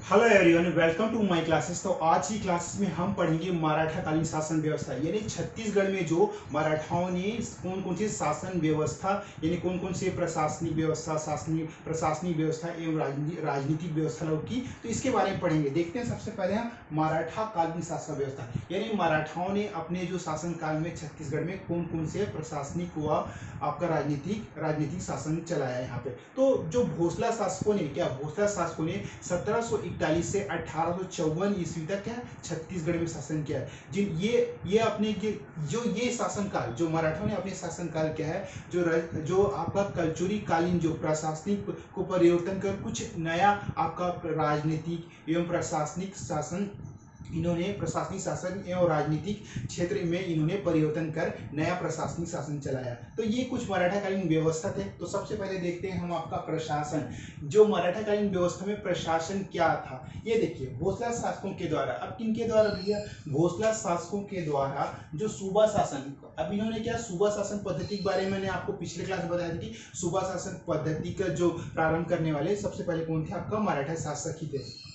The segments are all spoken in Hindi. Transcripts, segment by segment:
Hello everyone, welcome to my classes. तो आज की क्लासेस में हम पढ़ेंगे मराठा कालीन शासन व्यवस्था, यानी छत्तीसगढ़ में जो मराठाओं ने कौन कौन सी शासन व्यवस्था, यानी कौन कौन से प्रशासनिक व्यवस्था, प्रशासनिक व्यवस्था एवं राजनीतिक व्यवस्था लागू की, तो इसके बारे में पढ़ेंगे। देखते हैं सबसे पहले हम मराठा कालीन शासन व्यवस्था, यानी मराठाओं ने अपने जो शासन काल में छत्तीसगढ़ में कौन कौन से प्रशासनिक व आपका राजनीतिक शासन चलाया यहाँ पे। तो जो भोसला शासकों ने 1741 से 1854 ईस्वी तक क्या छत्तीसगढ़ में शासन किया है। जिन ये अपने जो ये शासनकाल, जो मराठों ने अपने शासनकाल क्या है, जो आपका कल्चुरी कालीन जो प्रशासनिक को परिवर्तन कर कुछ नया आपका राजनीतिक एवं प्रशासनिक शासन एवं राजनीतिक क्षेत्र में इन्होंने परिवर्तन कर नया प्रशासनिक शासन चलाया। तो ये कुछ मराठाकालीन व्यवस्था थे। तो सबसे पहले देखते हैं हम आपका प्रशासन, जो मराठाकालीन व्यवस्था में प्रशासन क्या था। ये देखिए, भोसला शासकों के द्वारा, अब किनके द्वारा भैया, भोसला शासकों के द्वारा जो सूबा शासन, अब इन्होंने क्या सूबा शासन पद्धति के बारे में मैंने आपको पिछले क्लास में बताया था कि सूबा शासन पद्धति का जो प्रारंभ करने वाले सबसे पहले कौन थे, आपका मराठा शासक ही थे।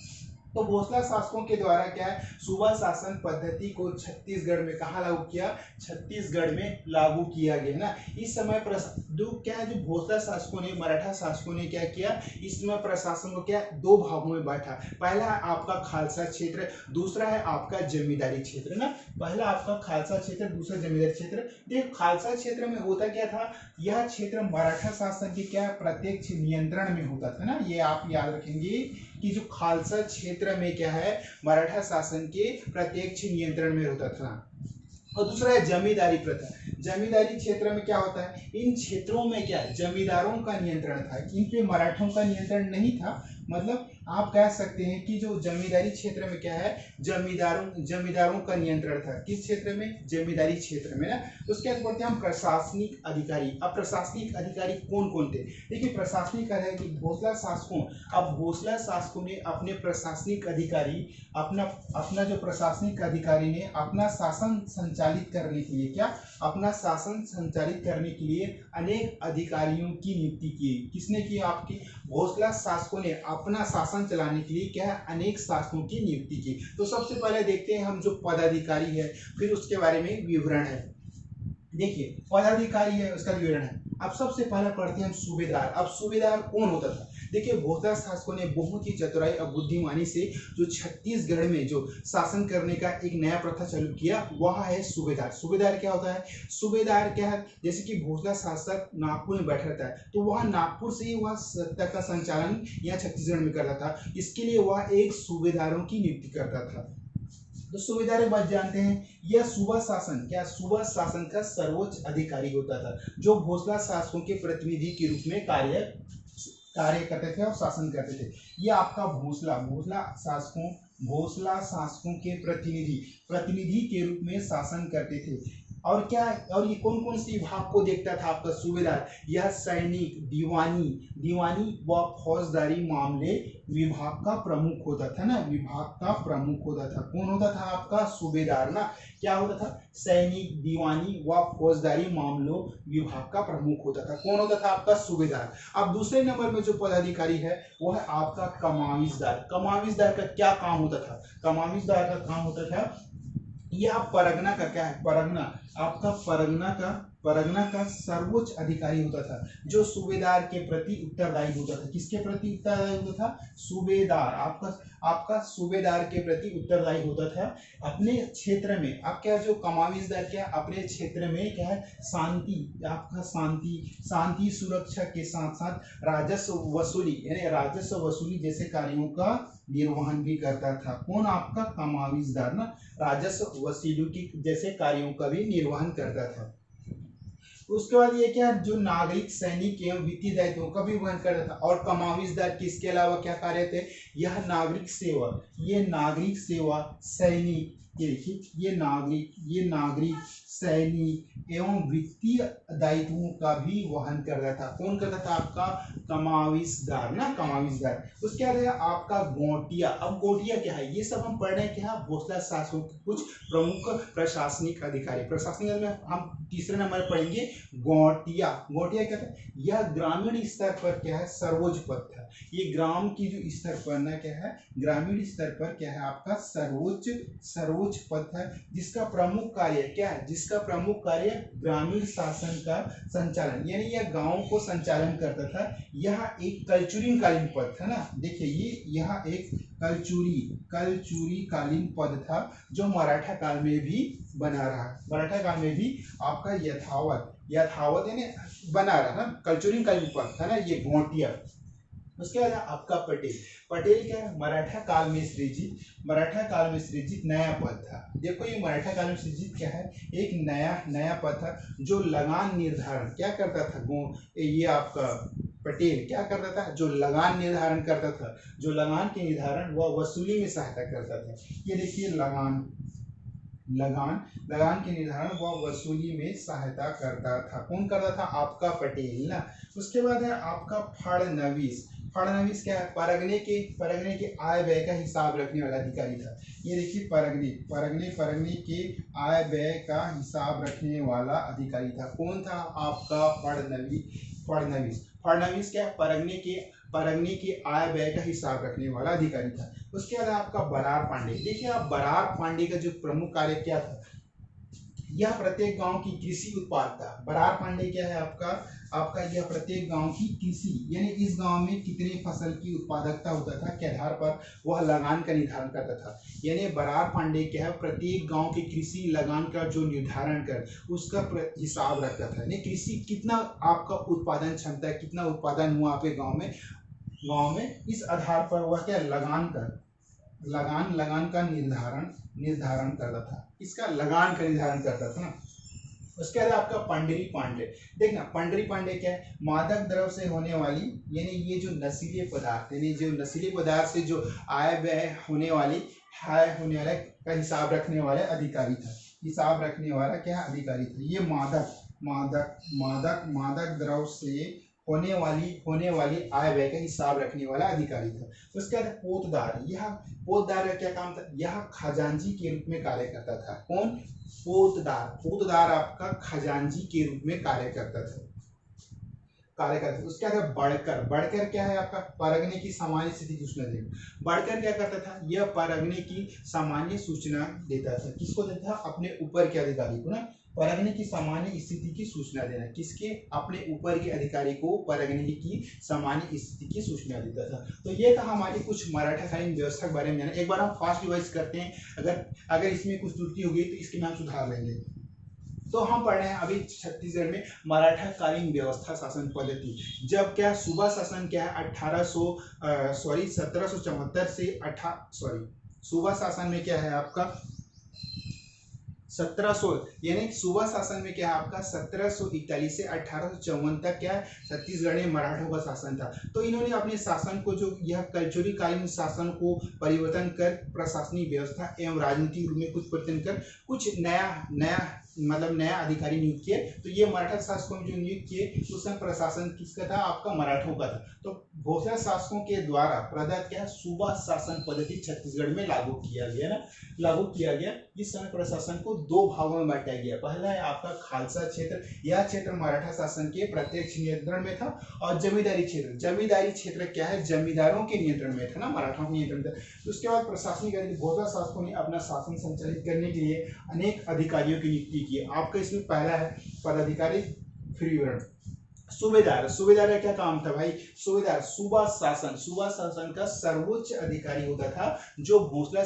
तो भोसला शासकों के द्वारा क्या है, सूबा शासन पद्धति को छत्तीसगढ़ में कहाँ लागू किया, छत्तीसगढ़ में लागू किया गया ना। इस समय जो क्या है, जो भोसला शासकों ने, मराठा शासकों ने क्या किया, इस समय प्रशासन को क्या दो भागों में बांटा। पहला है आपका खालसा क्षेत्र, दूसरा है आपका जमींदारी क्षेत्र ना। पहला आपका खालसा क्षेत्र, दूसरा जमींदारी क्षेत्र। देखो खालसा क्षेत्र में होता क्या था, यह क्षेत्र मराठा शासन के क्या प्रत्यक्ष नियंत्रण में होता था ना। ये आप याद रखेंगे कि जो खालसा क्षेत्र में क्या है, मराठा शासन के प्रत्यक्ष नियंत्रण में होता था। और दूसरा है जमींदारी प्रथा। जमींदारी क्षेत्र में क्या होता है, इन क्षेत्रों में क्या है, जमींदारों का नियंत्रण था, इन पे मराठों का नियंत्रण नहीं था। मतलब आप कह सकते हैं कि जो जमींदारी क्षेत्र में क्या है, जमींदारों का नियंत्रण था। किस क्षेत्र में, जमींदारी क्षेत्र में ना। उसके बाद बढ़ते हम प्रशासनिक अधिकारी। अब प्रशासनिक अधिकारी कौन कौन थे, देखिए प्रशासनिक अधिकारी भोसला शासकों, अब भोसला शासकों ने अपने प्रशासनिक अधिकारी, अपना जो प्रशासनिक अधिकारी ने अपना शासन संचालित करने के लिए क्या, अपना शासन संचालित करने के लिए अनेक अधिकारियों की नियुक्ति की। किसने की, आपकी भोसला शासकों ने अपना शासन चलाने के लिए क्या, अनेक शासकों की नियुक्ति की। तो सबसे पहले देखते हैं हम जो पदाधिकारी है, फिर उसके बारे में विवरण है। देखिए पदाधिकारी है, उसका विवरण है। अब सबसे पहले पढ़ते हैं हम सूबेदार। अब सूबेदार कौन होता था, देखिए भोसला शासकों ने बहुत ही चतुराई और बुद्धिमानी से जो छत्तीसगढ़ में जो शासन करने का एक नया प्रथा चालू किया, वह है सूबेदार। सूबेदार क्या होता है, सूबेदार क्या है, जैसे कि भोसला शासक नागपुर में बैठा रहता है, तो वह नागपुर से ही वह सत्ता का संचालन यहाँ छत्तीसगढ़ में करता था। इसके लिए वह एक सूबेदारों की नियुक्ति करता था। तो सूबेदार के बाद जानते हैं, यह सूबा शासन क्या, सूबा शासन का सर्वोच्च अधिकारी होता था, जो भोसला शासकों के प्रतिनिधि के रूप में कार्य करते थे और शासन करते थे। ये आपका भोसला शासकों के प्रतिनिधि के रूप में शासन करते थे। और क्या, और ये कौन कौन से विभाग को देखता था आपका सूबेदार, यह सैनिक, दीवानी व फौजदारी मामले विभाग का प्रमुख होता था ना, विभाग का प्रमुख होता था। कौन होता था, आपका सूबेदार ना। क्या होता था, सैनिक, दीवानी व फौजदारी मामलों विभाग का प्रमुख होता था। कौन होता था, आपका सूबेदार। अब दूसरे नंबर में जो पदाधिकारी है वो है आपका कमाविजदार। कमाविजदार का क्या काम होता था, कमाविजदार का काम होता था, यह परगना का क्या है, परगना, आपका परगना का सर्वोच्च अधिकारी होता था, जो सूबेदार के प्रति उत्तरदायी होता था। किसके प्रति उत्तरदायी होता था, सूबेदार, आपका सूबेदार के प्रति उत्तरदायी होता था अपने क्षेत्र में। अब क्या, जो कमाविजदार क्या अपने क्षेत्र में क्या है, शांति सुरक्षा के साथ साथ राजस्व वसूली, यानी राजस्व वसूली जैसे कार्यों का निर्वहन भी करता था। कौन, आपका कमाविजदार ना, राजस्व वसूली जैसे कार्यों का भी निर्वहन करता था। उसके बाद ये क्या, जो नागरिक, सैनिक एवं वित्तीय दायित्वों का भी वहन करता था। और कमाविजदार किसके अलावा क्या कार्य थे, यह नागरिक सेवा, सैनिक ये देखिए ये नागरिक सैनिक एवं वित्तीय दायित्वों का भी वहन करता था। कौन करता था? आपका कमाविसदार ना, कमाविसदार। उसके बाद है आपका गोटिया। अब गोटिया क्या है? ये सब हम पढ़ रहे हैं क्या? भोसले शासकों के कुछ प्रमुख प्रशासनिक अधिकारी। प्रशासनिक में हम तीसरे नंबर पढ़ेंगे गोटिया। गोटिया क्या था? यह ग्रामीण स्तर पर क्या है? सर्वोच्च पद था। ये ग्राम की जो स्तर पर ना क्या है? ग्रामीण स्तर पर क्या है? आपका सर्वोच्च पद है, जिसका प्रमुख कार्य क्या है? जिसका प्रमुख कार्य ग्रामीण शासन का संचालन, यानी यह गांव को संचालन करता था। यह एक कलचुरी कालीन पद था ना। देखिए ये यह एक कलचुरी कालीन पद था, जो मराठा काल में भी बना रहा। मराठा काल में भी आपका यथावत यानी बना रहा ना, कलचुरी कालीन पद था ना ये गोटिया। उसके बाद आपका पटेल क्या है? मराठा काल में सृजित नया पद था। देखो ये मराठा काल में सृजित क्या है? एक नया पद था, जो लगान निर्धारण क्या करता था? ये आपका पटेल क्या करता था? जो लगान निर्धारण करता था, जो लगान के निर्धारण व वसूली में सहायता करता था। ये देखिए लगान के निर्धारण व वसूली में सहायता करता था। कौन करता था? आपका पटेल ना। उसके बाद है आपका फड़नवीस क्या है? परगने के आय व्यय का हिसाब रखने वाला अधिकारी था। ये देखिए परगने के आय व्यय का हिसाब रखने वाला अधिकारी था। कौन था? आपका फड़नवीस क्या है? परगने के आय व्यय का हिसाब रखने वाला अधिकारी था। उसके बाद आपका बरार पांडे। देखिए आप बरार पांडे का जो प्रमुख कार्य क्या था? यह प्रत्येक गांव की कृषि उत्पाद था। बरार पांडे क्या है? आपका यह प्रत्येक गांव की कृषि, यानी इस गांव में कितने फसल की उत्पादकता होता था के आधार पर वह लगान का निर्धारण करता था। यानी बरार पांडे क्या है? प्रत्येक गांव की कृषि लगान का जो निर्धारण कर उसका हिसाब रखता था। यानी कृषि कितना आपका उत्पादन क्षमता, कितना उत्पादन हुआ आपके गाँव में, इस आधार पर वह क्या लगान का निर्धारण करता था। इसका लगान का निर्धारण करता था ना। उसके बाद आपका पंडरी पांडे। देखना पंडरी पांडे क्या है? मादक द्रव्य से होने वाली, यानी ये जो नशीले पदार्थ से जो आय व्यय होने वाले का हिसाब रखने वाले अधिकारी था। हिसाब रखने वाला क्या अधिकारी था? ये मादक द्रव्य से होने वाली आय व्यय का हिसाब रखने वाला अधिकारी था। उसके बाद पोतदार। यह पोतदार का क्या काम था? यह खजांची के रूप में कार्य करता था। कौन? पोतदार आपका खजांची के रूप में कार्य करता था। उसके बाद बढ़कर क्या है? आपका परगने की सामान्य स्थिति की सूचना देना। बढ़कर क्या करता था? यह परगने की सामान्य सूचना देता था। किसको देता था? अपने ऊपर के अधिकारी को ना। परगने की सामान्य स्थिति की सूचना देना। किसके? अपने ऊपर के अधिकारी को परगने की सामान्य स्थिति की सूचना देता था। तो ये था हमारी कुछ मराठाकालीन व्यवस्था के बारे में जाना। एक बार हम फास्ट रिवाइज करते हैं, अगर इसमें कुछ त्रुटि होगी तो इसके में हम सुधार लेंगे। तो हम पढ़ रहे हैं अभी छत्तीसगढ़ में मराठाकालीन व्यवस्था शासन पद्धति। जब क्या सूबा शासन क्या है? 1774 से सूबा शासन में क्या है आपका 1700, यानी सूबा शासन में क्या है आपका 1741 से 1854 तक क्या है? छत्तीसगढ़ में मराठों का शासन था। तो इन्होंने अपने शासन को, जो यह कलचुरी कालीन शासन को परिवर्तन कर प्रशासनिक व्यवस्था एवं राजनीतिक रूप में कुछ परिवर्तन कर कुछ नया अधिकारी नियुक्त किए। तो ये मराठा शासकों में जो नियुक्त किए उस समय प्रशासन किसका था? आपका मराठों का था। तो भोसले शासकों के द्वारा प्रदत्त क्या सूबा शासन पद्धति छत्तीसगढ़ में लागू किया गया। इस समय प्रशासन को दो भागों में बांटा गया। पहला है आपका खालसा क्षेत्र। यह क्षेत्र मराठा शासन के प्रत्यक्ष नियंत्रण में था। और जमींदारी क्षेत्र क्या है? जमींदारों के नियंत्रण में था ना, मराठों के नियंत्रण में था। उसके बाद प्रशासनिक भोसले शासकों ने अपना शासन संचालित करने के लिए अनेक अधिकारियों की नियुक्ति की। आपका इसमें पहला है पदाधिकारी विवरण। सूबेदार का क्या काम था भाई? सूबेदार सूबा शासन का सर्वोच्च अधिकारी होता था, जो भोसले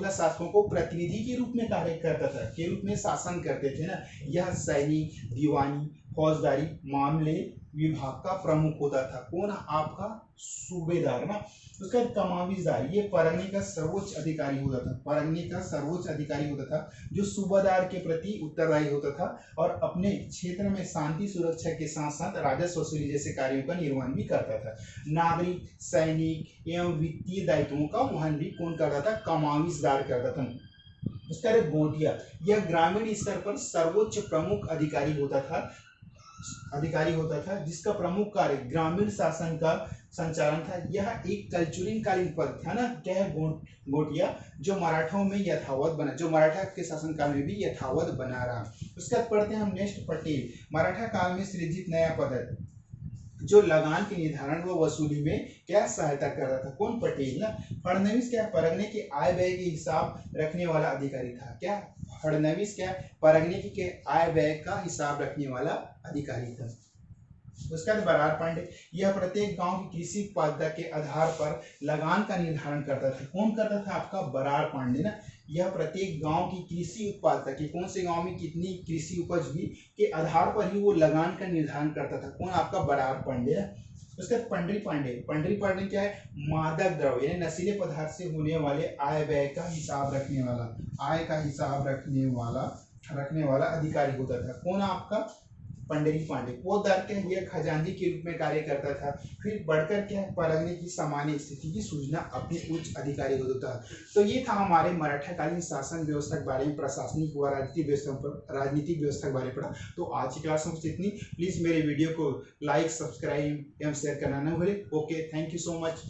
शासकों को प्रतिनिधि के रूप में कार्य करता था, के रूप में शासन करते थे ना। यह सैनिक, दीवानी, फौजदारी मामले विभाग का प्रमुख होता था। कौन? आपका सूबेदार ना। उसका कमाविजदार ये परगने का सर्वोच्च अधिकारी होता था, परगने का सर्वोच्च अधिकारी होता था जो सूबादार के प्रति उत्तरदायी होता था और अपने क्षेत्र में शांति सुरक्षा के साथ साथ राजस्व वसूली जैसे कार्यों का निर्वहन भी करता था। नागरिक, सैनिक एवं वित्तीय दायित्वों का वहन भी कौन करता था? कमाविजदार करता था। उसका गोटिया यह ग्रामीण स्तर पर सर्वोच्च प्रमुख अधिकारी होता था जिसका प्रमुख कार्य ग्रामीण शासन का संचालन था। यह एक कल्चुरिन कालीन पद था ना, क्या है? गोटिया, जो मराठों में यथावत बना, जो मराठा के शासनकाल में भी यथावत बना रहा। उसके बाद पढ़ते हैं हम नेक्स्ट, पटेल। मराठा काल में सृजित नया पद है जो लगान के निर्धारण व वसूली में क्या सहायता कर रहा था? कौन? पटेल ना। फडणवीस क्या? परगने के आय व्यय के हिसाब रखने वाला अधिकारी था। क्या? फडणवीस क्या? परगने के आय व्यय का हिसाब रखने वाला अधिकारी था। उसके बाद बरार पांडे, यह प्रत्येक गांव की कृषि उत्पादकता के आधार पर लगान का निर्धारण करता था। कौन करता था? आपका बरार पांडे ना। यह प्रत्येक गांव की कृषि उत्पादकता की, कौन से गांव में कितनी कृषि उपज हुई के आधार पर ही वो लगान का निर्धारण करता था। कौन? आपका बरार पांडे है। उसके बाद पंडरी पांडे। पंडरी पांडे क्या है? मादक द्रव्य यानी नशीले पदार्थ से होने वाले आय व्यय का हिसाब रखने वाला, आय का हिसाब रखने वाला अधिकारी होता था। कौन? आपका पंडरी पांडे। पोद्दार के लिए खजांची के रूप में कार्य करता था। फिर बढ़कर क्या है? परगने की सामान्य स्थिति की सूचना अपने उच्च अधिकारी को देता था। तो ये था हमारे मराठाकालीन शासन व्यवस्था के बारे में, प्रशासनिक व राजनीतिक व्यवस्था के बारे में पढ़ा। तो आज की क्लास में इतनी। प्लीज मेरे वीडियो को लाइक, सब्सक्राइब एवं शेयर करना न भूलें। Okay, thank you so much.